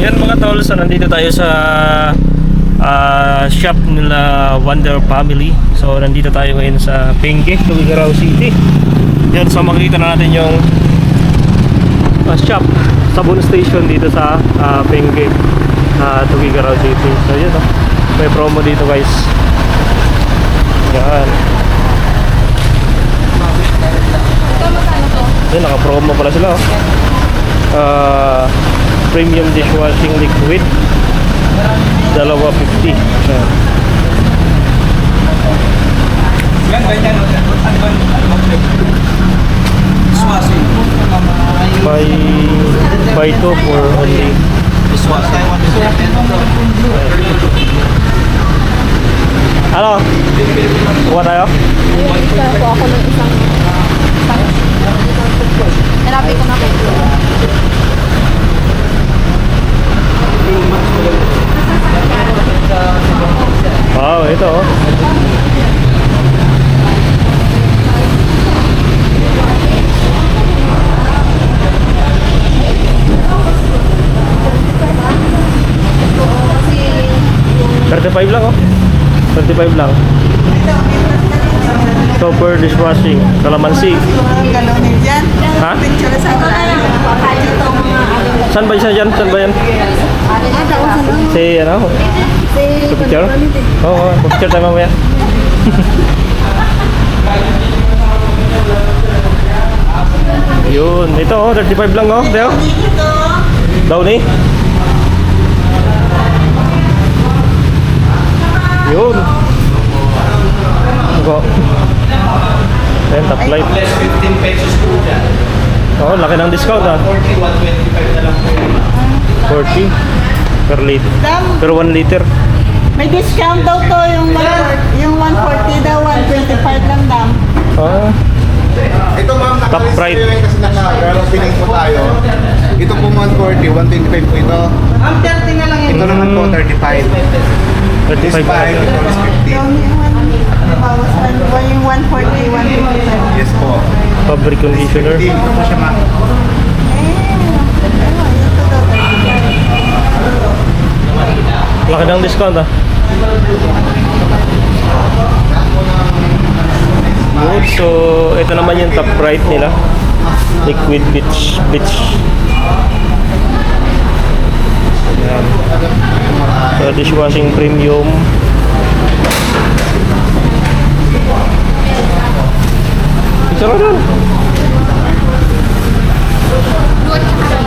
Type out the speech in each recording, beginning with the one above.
Yan mga tol, so nandito tayo sa shop nila Wonder Family. So nandito tayo ngayon sa Benguet, Tugigaraw City. Yan, so makikita na natin yung shop, Sabon Station dito sa Benguet, Tugigaraw City. So yan, may promo dito guys. Yan. Yan, naka-promo pala sila. Premium dishwashing liquid, dalawa 50. Yan. Buy 2 for only. Ano? Kuha tayo? Kaya po ako ng isang hanapin ko na kayo. Wow, ito oh. $35 lang oh. $35 lang. Super dishwashing, kalamansi. Galonin dyan. Ha? Picture sa akin. Saan ba isa dyan? Saan ba yan? Si ano? Sa picture? Oo, picture tayo mamaya. Yun, ito oh, 35 lang oh. Deo? Downy? Yun. Go. Then top light. Less 15 pesos po dyan. Oh, laki ng discount ah. 40, 125 na lang po yan. 40 per liter. Per 1 liter. May discount daw to yung 140 daw, 125 lang dam. Ah, Ito ma'am, Top nakalis right. ko yun kasi naka-girl pinning po tayo. Ito po 140, 125 po ito. Ang 30 na lang yun. Ito naman po 35. This 35 bike, ito is 50. Bawas yung 140, 125. Yes po. fabric conditioner. Ito po siya ma'am. Laki ng discount ah. Good. So, ito naman yung top right nila. Liquid bleach. Ayan. So, dishwashing premium. Picture ko dun.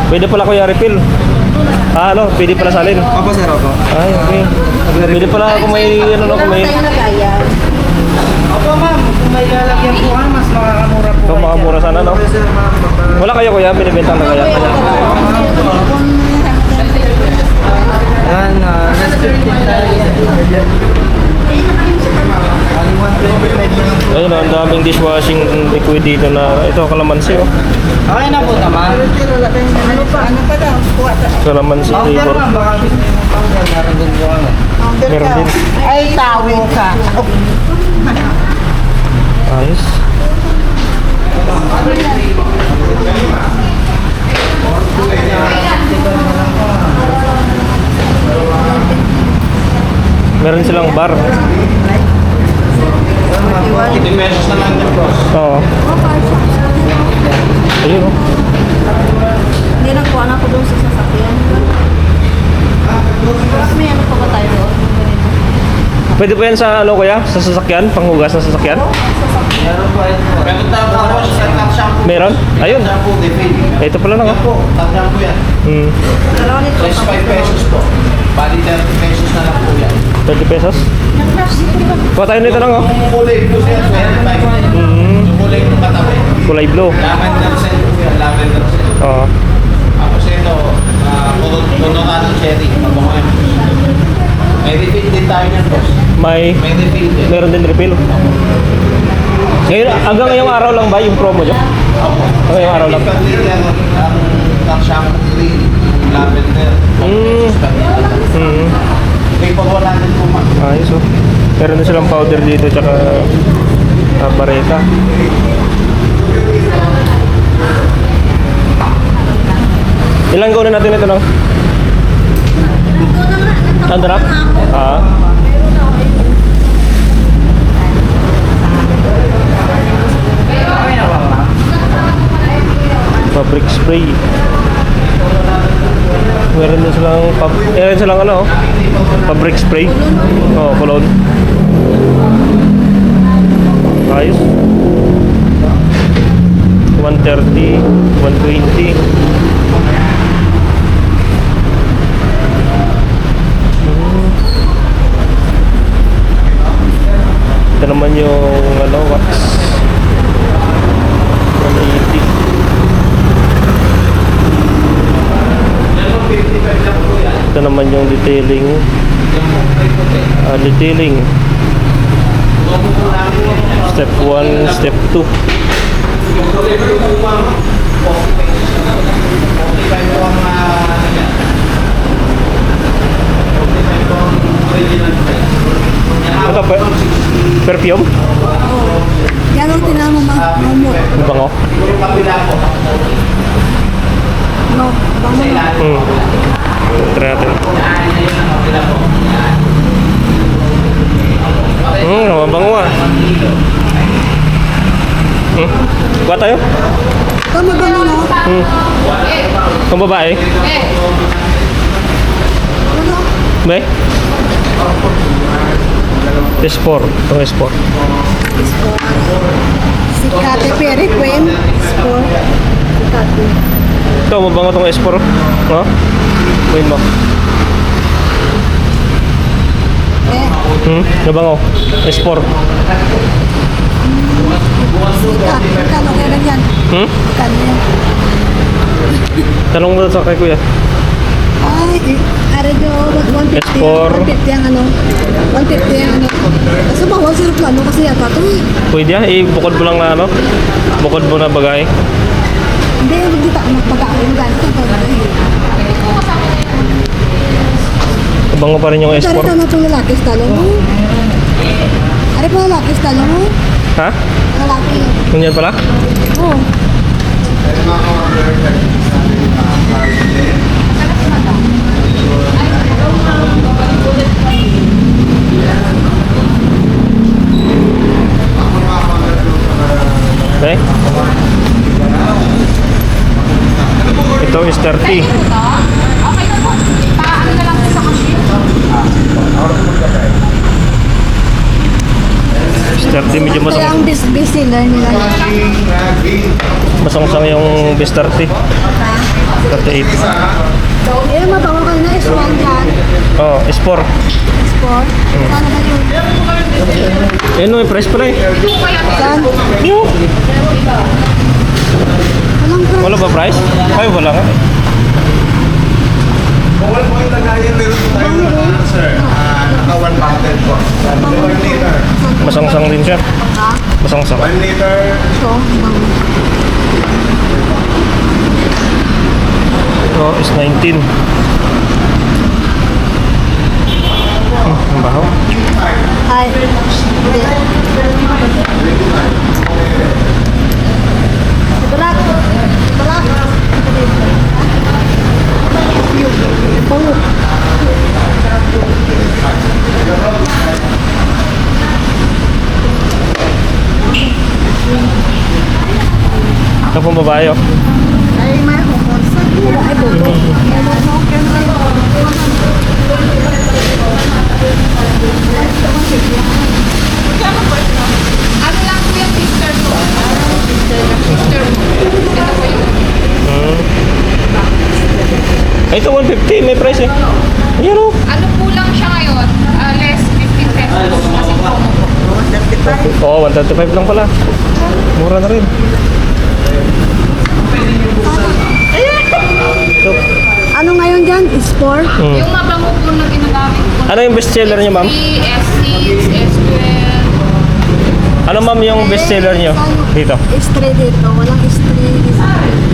Pwede pala kuya refill. Ano? Pwede pala salin. Opo sir, opo. Ay, okay. Pwede pala kung may ano kung may Opo ma'am, kung may lalagyan po ka, mas makakamura po. kung makamura sana no. Wala kayo kuya, binibenta na kaya. Yan, less 15 tayo. Ayun, ang daming dishwashing liquid dito na ito kalamansi oh. Okay na po naman. Ano pa daw? Kalamansi flavor. Baka meron din po kami. Meron din. Ay, tawid ka. Ayos. Meron silang bar. 50 pesos na lang yung boss. Oo. Ayun oh. Hindi nagkuha na ako doon sa sasakyan. Tapos may ano pa ba tayo doon? Pwede po yan sa ano kuya? Sa sasakyan? Panghugas ng sasakyan? Pero tapos sa tax shampoo. Meron? Ayun. Shampoo, refill. Ito pala na nga. Po, tax shampoo yan. Hmm. Dalawa nito. Plus 5 pesos po. Bali 30 pesos na lang po yan. 30 pesos? Kuha tayo nito lang oh. Yung kulay po siya, 25. Yung kulay po katabi. Kulay blue. Lavender scent po yan, lavender scent. Oo. Tapos ito, Colorado cherry. Mabango yan. May refill din tayo yan, boss. May May refill din. meron din refill. Ngayon, hanggang ngayong araw lang ba yung promo nyo? Hanggang ngayong araw lang. Pati yan, ang shampoo green, lavender. May pagawa natin po, ma'am. Ayos oh. Meron na silang powder dito tsaka bareta. Ilang gawin natin ito no? Andra? Ah. Fabric spray. Meron din silang ano, fabric spray. Oh, cologne. Ayos. 130, 120. Ito naman yung ano, wax. 180. Ito naman yung detailing. Detailing. Step 1, step 2. Ano ba? Perfume? Yan ang tinamo mamut. Bango? No, bango na. Try natin. Mabango ah. Kuha tayo? Ito mabango no? Kung babae? Ano? May? S4. Itong S4. Si Kate Perry Queen. Sport. Si Kate. Ito, mabango itong S4. No? Queen mo. Mabango. S4. Si Kate. Kano kaya lang yan? Kano yan? Tanong mo sa kay kuya. Ay, Aredo, 150. S4. 150 ang ano. 150 ang ano. Kasi bawal sa plano kasi yata ito eh. Pwede yan. Bukod mo lang na ano. Bukod mo na bagay. Hindi, hindi pa magpag-aaral ganito. Mabango pa rin yung S4. Dari na itong lalaki sa talo mo. Ari pa lalaki sa talo mo. Ha? Lalaki. Ganyan pala? Oo. Okay. Ito is 30. Is 30 medyo Kaya masang ang bestseller nila. masang yung best 30. 38. Eh, mabango ka na. S1 yan. Oh, S4. Sport. Ano ba yun? Eh no, price pala eh. Saan? Yung. Walang price. Wala ba price? Ay, wala nga. Bawal po yung lagayan, meron po tayo na sir. Naka 1 bottle po. 1 liter. Masangsang din siya. Masangsang. 1 liter. Ito, bango. Oh, is 19. Ang baho. Ay, hindi. Balat. Balat. Bango. Ito pong babae oh. Ay, may kukursa. Ay, buto. Ano lang po yung sister ko? Sister ko. Ito po yung Ay, ito 150. May price eh. Ayan oh. ano po lang siya ngayon? Less 15 pesos. Kasi promo po. Oo, 135 lang pala. Mura na rin. Ito. Ano ngayon dyan? Is4? Yung mabango po na ginagamit ko. Ano yung best seller niyo, ma'am? S6, S12. Ano ma'am yung best seller niyo dito? S3 dito. Walang S3.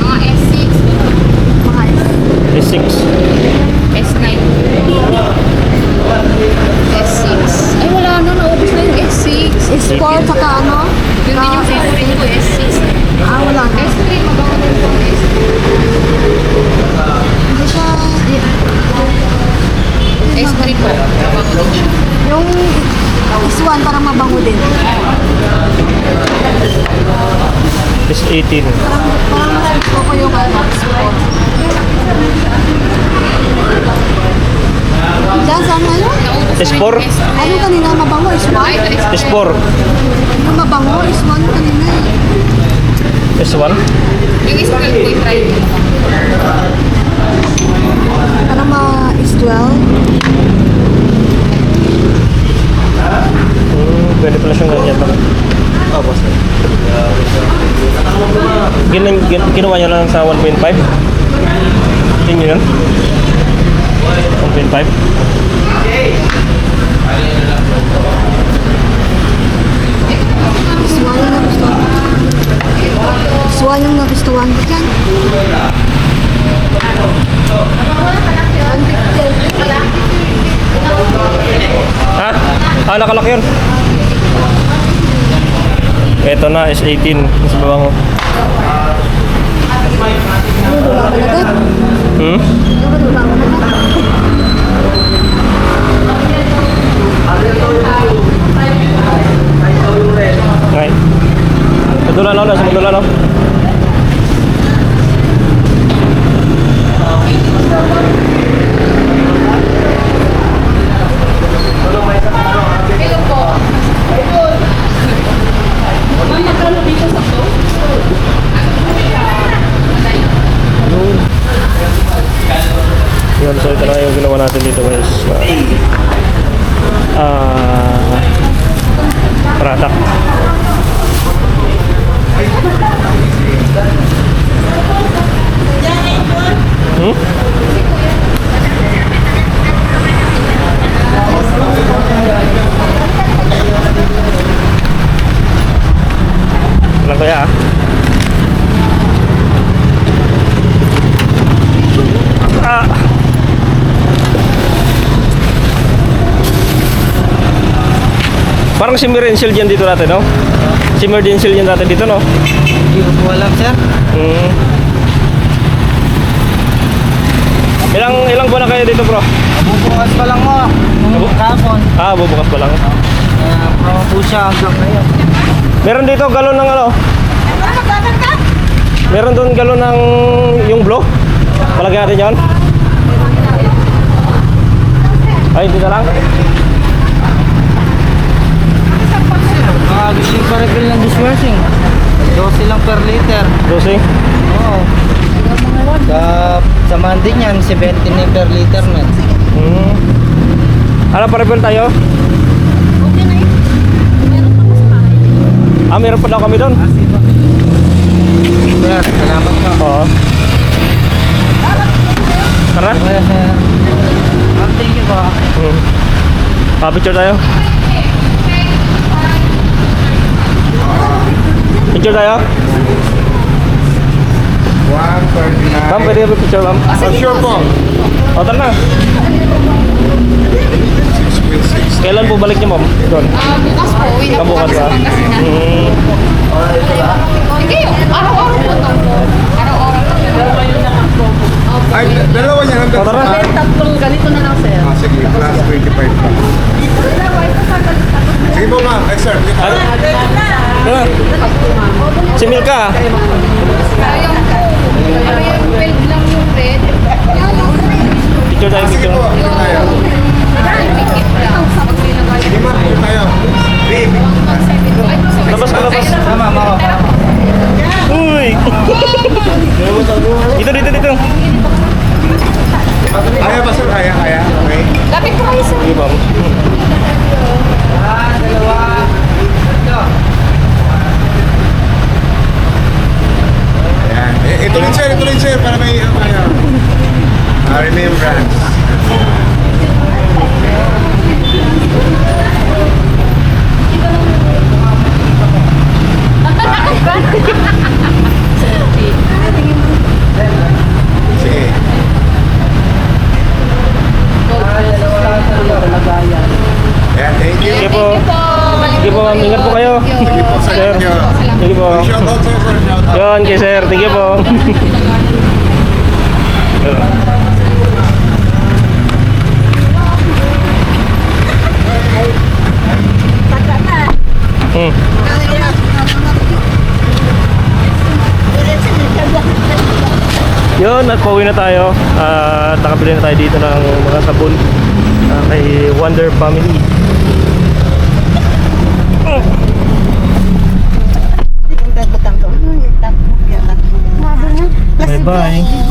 Mga S6, Mga S. S6. S9. S6. Ay, wala na. Naubos na yung S6. S4 saka ano? Yun din yung favorite ko, S6. Ah, wala na. S3, mabango din po ang S3. Hindi siya... S3 po. Yung iswan parang mabango din. Is 18. Parang mas gusto ko yung iswan. Diyan saan ano? S4? Ano kanina mabango? Iswan? S4. Yung mabango? Iswan kanina eh. S1? Yung is 12 po try. Parang ma-12. Pwede pala siyang ganyan. Opo, sir. Ginawa niya lang sa 1.5? Tingin yun? 1.5? Iswan yung nagustuhan. Iswan yung nagustuhan ko dyan. Ha? Ah, nakalak yun. Ito na, is 18. Mas babango. Ano dula ko na dad? Hmm? Ano dula ko na dad? Ngay. Kedulan lo, sama kedulan lo. Hello po. Ma'am, magkano dito sa to? Yun, so ito na yung ginawa natin dito guys. Product. Hmm? Lang kaya ah. Parang simmerensil dyan dito natin, no? Simmerensil dyan natin dito, no? Hindi ko po alam, sir. Hmm. Ilang buwan na kayo dito, bro? Bubukas pa lang mo. Nung kahapon. Ah, bubukas pa lang. Promo po siya hanggang ngayon. Meron dito galon ng ano? Meron doon galon ng yung blow? Palagay natin yun? Ay, dito lang? Baka gusto yung pa-refill ng dishwashing. 12 lang per liter. Dosing? Oo. Sa Monday niyan, 17 na per liter na. Hmm. Ano pa refill tayo? Okay na yun. Meron pa sa bahay. Ah, meron pa daw kami doon. Sir, salamat po. Oo. Tara. Kaya, sir. Thank you po. Picture tayo. Picture tayo. 139. Ma'am, pwede ba picture, ma'am? Sure po. O, tara na. Kailan po balik niyo, ma'am? Doon. Bukas po. Uwi na po Kabukas kami sa ba? Pangasinan. Hindi, araw-araw po to. Araw-araw po. Ay, dalawa niya O, hanggang tara. Tatlong ganito na lang, sir. Ah, sige, plus 25 pa. Sige po ma'am. Ay sir, dito. Tara. Si Milka. Pero yung 12 lang yung red. Picture tayo, Sige picture. po, dito tayo. Yung pikit lang. Pag nilagay. Sige ma'am, dito tayo. Babe. Labas ka, labas. Tama, mama. Uy! Dito. Kaya ba sir? Kaya. Okay. Lapit po kayo sa Sige, ma'am. Dalawa. Ito. Ayan. Ito rin sir, para may remembrance. Sige. Ayan, thank you. Sige po. Sige po, ma'am. Ingat po kayo. Sige po, sir. Sir. Sige po. Shout out sir, shout out. Yun, kay sir. Thank you po. Yun, at pauwi na tayo. At nakabili na tayo dito ng mga sabon kay Wonder Family. Bye bye.